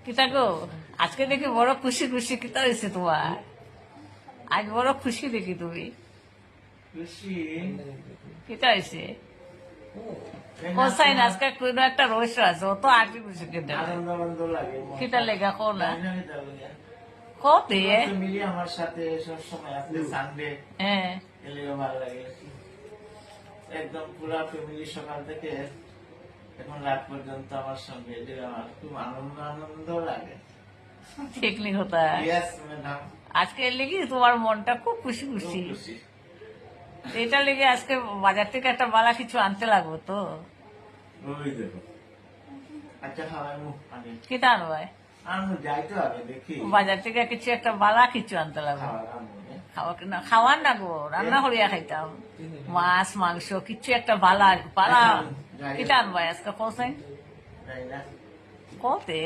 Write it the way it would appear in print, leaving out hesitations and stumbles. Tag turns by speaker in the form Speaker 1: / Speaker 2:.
Speaker 1: কিতা গো আজকে দেখি বড় খুশি খুশি কিতা হয়েছে তোমার? আজ বড় খুশি দেখি তুমি,
Speaker 2: খুশি
Speaker 1: কিতা হয়েছে? কোসাইন আজকে কোনো একটা রহস্য আছে, অত আটি খুশি কিতা
Speaker 2: আনন্দ আনন্দ লাগে
Speaker 1: কিতা লেগা কো না
Speaker 2: কতে
Speaker 1: কতে?
Speaker 2: মিলি আমার সাথে সবসময় আজকে সানডে
Speaker 1: হ্যাঁ
Speaker 2: এলেও ভালো লাগে। একদম পুরা ফ্যামিলি সকাল থেকে এখন রাত পর্যন্ত আমার সঙ্গে, যে আমার খুব আনন্দ আনন্দ লাগে।
Speaker 1: ঠিক নি হতা
Speaker 2: ইয়েস ম্যাডাম,
Speaker 1: আজকে লেগে তোমার মনটা খুব খুশি
Speaker 2: খুব
Speaker 1: খুশি।
Speaker 2: খুশি।
Speaker 1: এটা লেগে আজকে বাজার থেকে একটা বালা কিছু আনতে লাগবো তো।
Speaker 2: ওই দেখো, আচ্ছা খাওয়াই মুখ আগে
Speaker 1: কিতা আনবাই?
Speaker 2: আমি যাই তো আগে দেখি
Speaker 1: বাজার থেকে কিছু একটা বালা কিছু আনতে লাগবো।
Speaker 2: খাওয়ার আনবো, হ্যাঁ?
Speaker 1: খাওয়ার না গো, রান্না করিয়া খাইতাম। মাছ মাংস কিছু একটা বালা বালা। কিতা আনবাই আজকে কোসাইন
Speaker 2: যাই না
Speaker 1: কতে?